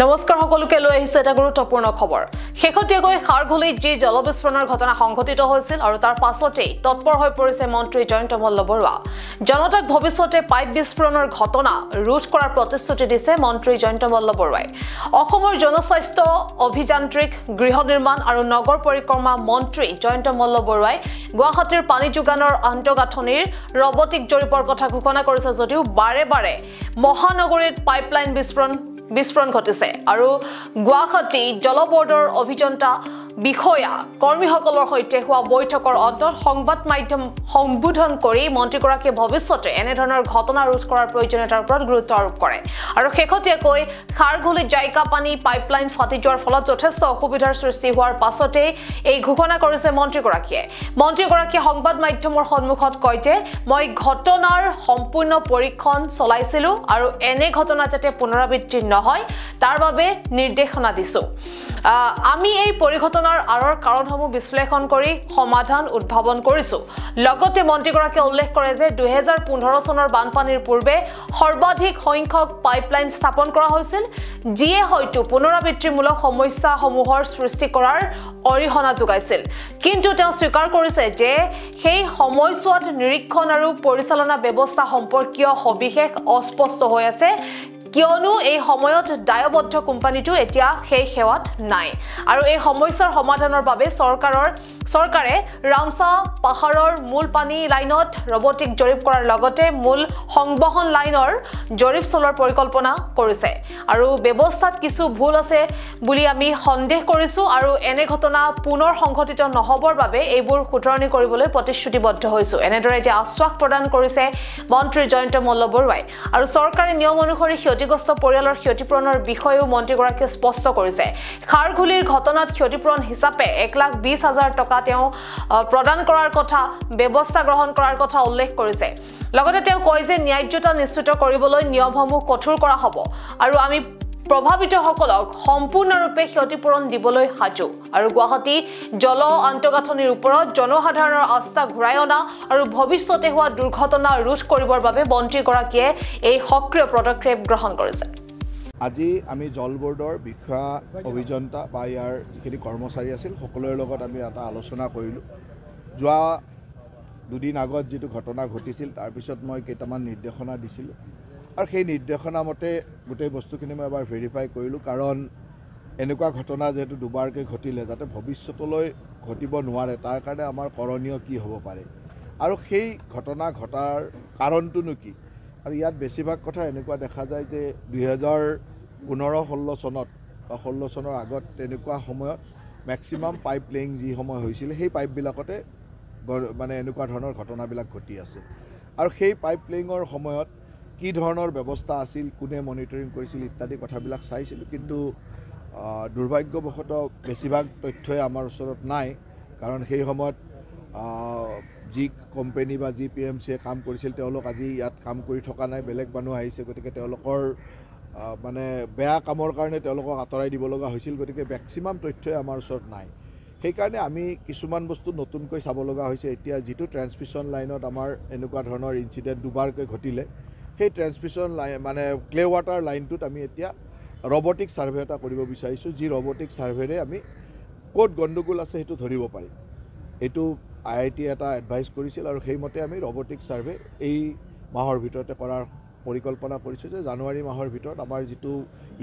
নমস্কাৰ সকলোকে লৈ আহিছে এটা গুৰুত্বপূৰ্ণ খবৰ শেহতীয়াকৈ খাৰঘুলিত যি জলবিস্ফোৰণৰ ঘটনা সংঘটিত হৈছিল আৰু তাৰ পাছতে তৎপৰ হৈ পৰিছে মন্ত্ৰী জয়ন্ত মল্ল বৰুৱা জনতাক ভৱিষ্যতে পাইপ বিস্ফোৰণৰ ঘটনা ৰোধ কৰাৰ প্ৰতিশ্ৰুতি দিছে মন্ত্ৰী জয়ন্ত মল্ল বৰুৱাই অসমৰ জনস্বাস্থ্য অভিযান্ত্ৰিক গৃহ নিৰ্মাণ আৰু নগৰ পৰিক্ৰমা মন্ত্ৰী জয়ন্ত মল্ল বৰুৱাই গুৱাহাটীৰ পানী যোগানৰ আন্তঃগাঁথনিৰ ৰবটিক জৰীপৰ কথা ঘোষণা কৰিছে যদিও বাৰে বাৰে মহানগৰীত পাইপলাইন বিস্ফোৰণ ঘটিছে আৰু গুৱাহাটী জল বৰ্ডৰ অভিযন্তা বিষয়া কৰ্মীসকলৰ সৈতে হোৱা বৈঠকৰ অন্তত সংবাদ মাধ্যম সম্বোধন কৰি মন্ত্ৰীগৰাকীয়ে ভৱিষ্যতে এনে ধৰণৰ ঘটনা ৰোধ কৰাৰ প্ৰয়োজনীয়তাৰ ওপৰত গুৰুত্ব আৰোপ কৰে আৰু শেহতীয়াকৈ খাৰঘুলিত জাইকা পানী পাইপলাইন ফাটি যোৱাৰ ফলত যথেষ্ট অসুবিধাৰ সৃষ্টি হোৱাৰ পাছতে এই ঘোষণা কৰিছে মন্ত্ৰীগৰাকীয়ে সংবাদ মাধ্যমৰ সন্মুখত কয় যে মই ঘটনাৰ সম্পূৰ্ণ পৰীক্ষণ চলাইছিলো আৰু এনে ঘটনা যাতে পুনৰাবৃত্তি নহয় তাৰ বাবে নিৰ্দেশনা দিছো আমি এই পৰিঘটনাৰ আৰৰ কাৰণসমূহ বিশ্লেষণ কৰি সমাধান উদ্ভাৱন কৰিছো লগতে মন্ত্ৰীগৰাকীয়ে উল্লেখ কৰে যে 2015 চনৰ বানপানীৰ পূৰ্বে সৰ্বাধিক সংখ্যক পাইপলাইন স্থাপন কৰা হৈছিল যিয়ে হয়তো পুনৰাবৃত্তিমূলক সমস্যাসমূহৰ সৃষ্টি কৰাৰ অৰিহণা যোগাইছিল কিন্তু তেওঁ স্বীকাৰ কৰিছে যে সেই সময়ছোৱাত নিৰীক্ষণ আৰু পৰিচালনা ব্যৱস্থা সম্পৰ্কীয় সবিশেষ অস্পষ্ট হৈ আছে কিয়নো এই সময়ত দায়বদ্ধ কোম্পানীটো এতিয়া সেই সেৱাত নাই আৰু এই সমস্যাৰ সমাধানৰ বাবে চৰকাৰে ৰামছা পাহাৰৰ মূল পানী লাইনত ৰবটিক জৰীপ কৰাৰ লগতে মূল সংবহন লাইনৰ জৰীপ চলোৱাৰ পৰিকল্পনা কৰিছে আৰু ব্যৱস্থাত কিছু ভুল আছে বুলি আমি সন্দেহ কৰিছো আৰু এনে ঘটনা পুনৰ সংঘটিত নহবৰ বাবে এইবোৰ শুধৰণি কৰিবলৈ প্ৰতিশ্ৰুতিবদ্ধ হৈছো এনেদৰে এতিয়া আশ্বাস প্ৰদান কৰিছে মন্ত্ৰী জয়ন্ত মল্ল বৰুৱাই আৰু চৰকাৰে নিয়ম অনুসৰি ক্ষতিগ্ৰস্ত পৰিয়ালৰ ক্ষতিপূৰণৰ বিষয়েও মন্ত্ৰীগৰাকীয়ে স্পষ্ট কৰিছে খাৰঘুলিৰ ঘটনাত ক্ষতিপূৰণ হিচাপে 1,20,000 টকা তেওঁ প্ৰদান কৰাৰ কথা ব্যৱস্থা গ্ৰহণ কৰাৰ কথা উল্লেখ কৰিছে লগতে তেওঁ কয় যে ন্যায্যতা নিশ্চিত কৰিবলৈ নিয়মসমূহ কঠোৰ কৰা হ'ব আৰু আমি প্ৰভাৱিতসকলক সম্পূৰ্ণৰূপে ক্ষতিপূৰণ দিবলৈ সাজু আৰু গুৱাহাটী জল আন্তঃগাঁথনিৰ ওপৰত জনসাধাৰণৰ আস্থা ঘূৰাই অনা আৰু ভৱিষ্যতে হোৱা দুৰ্ঘটনা ৰোধ কৰিবৰ বাবে মন্ত্ৰীগৰাকীয়ে এই সক্ৰিয় পদক্ষেপ গ্ৰহণ কৰিছে আজি আমি জল বৰ্ডৰ বিষয়া অভিযন্তা বা ইয়াৰ যিখিনি কৰ্মচাৰী আছিল সকলোৰে লগত আমি এটা আলোচনা কৰিলোঁ যোৱা দুদিন আগত যিটো ঘটনা ঘটিছিল তাৰপিছত মই কেইটামান নিৰ্দেশনা দিছিলোঁ আৰু সেই নিৰ্দেশনা মতে গোটেই বস্তুখিনি মই এবাৰ ভেৰিফাই কৰিলোঁ কাৰণ এনেকুৱা ঘটনা যেহেতু দুবাৰকৈ ঘটিলে যাতে ভৱিষ্যতলৈ ঘটিব নোৱাৰে তাৰ কাৰণে আমাৰ কৰণীয় কি হ'ব পাৰে আৰু সেই ঘটনা ঘটাৰ কাৰণটোনো কি আৰু ইয়াত বেছিভাগ কথা এনেকুৱা দেখা যায় যে 2015-16 চনত বা 16 চনৰ আগত তেনেকুৱা সময়ত মেক্সিমাম পাইপ লেইং যি সময় হৈছিলে সেই পাইপবিলাকতে মানে এনেকুৱা ধৰণৰ ঘটনাবিলাক ঘটি আছে আৰু সেই পাইপ লেইঙৰ সময়ত কি ধৰণৰ ব্যৱস্থা আছিল কোনে মনিটৰিং কৰিছিল ইত্যাদি কথাবিলাক চাইছিলোঁ কিন্তু দুৰ্ভাগ্যবশতঃ বেছিভাগ তথ্যই আমাৰ ওচৰত নাই কাৰণ সেই সময়ত যি কোম্পানী বা যি PMCয়ে কাম কৰিছিল তেওঁলোক আজি ইয়াত কাম কৰি থকা নাই বেলেগ মানুহ আহিছে গতিকে তেওঁলোকৰ মানে বেয়া কামৰ কাৰণে তেওঁলোকক আঁতৰাই দিব লগা হৈছিল গতিকে মেক্সিমাম তথ্যই আমাৰ ওচৰত নাই সেইকাৰণে আমি কিছুমান বস্তু নতুনকৈ চাব লগা হৈছে এতিয়া যিটো ট্ৰেন্সমিশ্যন লাইনত আমাৰ এনেকুৱা ধৰণৰ ইনচিডেণ্ট দুবাৰকৈ ঘটিলে সেই ট্ৰেন্সমিশ্যন লাইন মানে ক্লে ৱাটাৰ লাইনটোত আমি এতিয়া ৰবটিক ছাৰ্ভে এটা কৰিব বিচাৰিছোঁ যি ৰবটিক ছাৰ্ভেৰে আমি ক'ত গণ্ডগোল আছে সেইটো ধৰিব পাৰিম এইটো IIT এটা এডভাইচ কৰিছিল আৰু সেইমতে আমি ৰবটিক ছাৰ্ভে এই মাহৰ ভিতৰতে কৰাৰ পৰিকল্পনা কৰিছোঁ যে জানুৱাৰী মাহৰ ভিতৰত আমাৰ যিটো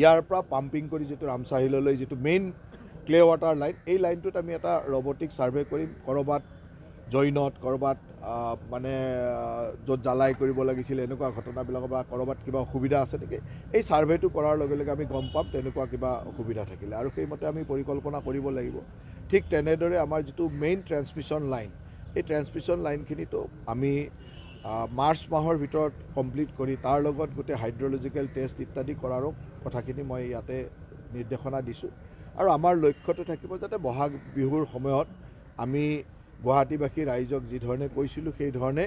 ইয়াৰ পৰা পাম্পিং কৰি যিটো ৰামছা হিললৈ যিটো মেইন ক্লে ৱাটাৰ লাইন এই লাইনটোত আমি এটা ৰবটিক ছাৰ্ভে কৰিম ক'ৰবাত জইনত ক'ৰবাত মানে য'ত জ্বালাই কৰিব লাগিছিল এনেকুৱা ঘটনাবিলাকৰ বা ক'ৰবাত কিবা অসুবিধা আছে নেকি এই ছাৰ্ভেটো কৰাৰ লগে লগে আমি গম পাম তেনেকুৱা কিবা অসুবিধা থাকিলে আৰু সেইমতে আমি পৰিকল্পনা কৰিব লাগিব ঠিক তেনেদৰে আমাৰ যিটো মেইন ট্ৰেন্সমিশ্যন লাইন এই ট্ৰেন্সমিশ্যন লাইনখিনিতো আমি মাৰ্চ মাহৰ ভিতৰত কমপ্লিট কৰি তাৰ লগত গোটেই হাইড্ৰলজিকেল টেষ্ট ইত্যাদি কৰাৰো কথাখিনি মই ইয়াতে নিৰ্দেশনা দিছোঁ আৰু আমাৰ লক্ষ্যটো থাকিব যাতে বহাগ বিহুৰ সময়ত আমি গুৱাহাটীবাসী ৰাইজক যি ধৰণে কৈছিলোঁ সেই ধৰণে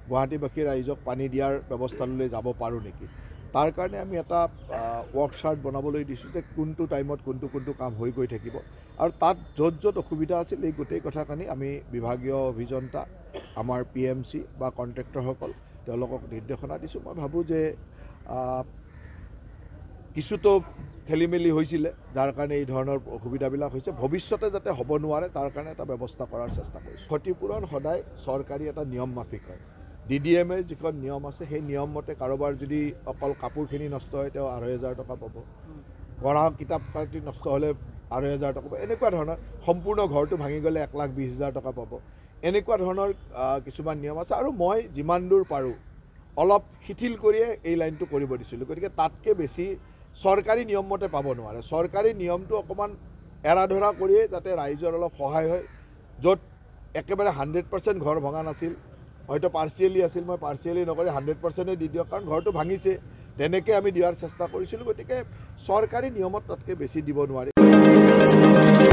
গুৱাহাটীবাসী ৰাইজক পানী দিয়াৰ ব্যৱস্থালৈ যাব পাৰোঁ নেকি তাৰ কাৰণে আমি এটা ৱৰ্কচাৰ্ট বনাবলৈ দিছোঁ যে কোনটো টাইমত কোনটো কাম হৈ গৈ থাকিব আৰু তাত য'ত অসুবিধা আছিল এই গোটেই কথাখিনি আমি বিভাগীয় অভিযন্তা আমাৰ PMC বা কণ্ট্ৰেক্টৰসকল তেওঁলোকক নিৰ্দেশনা দিছোঁ মই ভাবোঁ যে কিছুতো খেলি মেলি হৈছিলে যাৰ কাৰণে এই ধৰণৰ অসুবিধাবিলাক হৈছে ভৱিষ্যতে যাতে হ'ব নোৱাৰে তাৰ কাৰণে এটা ব্যৱস্থা কৰাৰ চেষ্টা কৰিছোঁ ক্ষতিপূৰণ সদায় চৰকাৰী এটা নিয়ম মাফিক হয় DDMৰ যিখন নিয়ম আছে সেই নিয়ম মতে কাৰোবাৰ যদি অকল কাপোৰখিনি নষ্ট হয় তেওঁ 2,500 টকা পাব পঢ়া কিতাপ পাতি নষ্ট হ'লে 2,500 টকা পাব এনেকুৱা ধৰণৰ সম্পূৰ্ণ ঘৰটো ভাঙি গ'লে 1,20,000 টকা পাব এনেকুৱা ধৰণৰ কিছুমান নিয়ম আছে আৰু মই যিমান দূৰ পাৰোঁ অলপ শিথিল কৰিয়ে এই লাইনটো কৰিব দিছিলোঁ গতিকে তাতকৈ বেছি চৰকাৰী নিয়ম মতে পাব নোৱাৰে চৰকাৰী নিয়মটো অকণমান এৰা ধৰা কৰিয়ে যাতে ৰাইজৰ অলপ সহায় হয় য'ত একেবাৰে 100% ঘৰ ভঙা নাছিল হয়তো পাৰ্চিয়েলি আছিল মই পাৰ্চিয়েলি নকৰি 100%ই দি দিয়ক কাৰণ ঘৰটো ভাঙিছে তেনেকৈ আমি দিয়াৰ চেষ্টা কৰিছিলোঁ গতিকে চৰকাৰী নিয়মত তাতকৈ বেছি দিব নোৱাৰি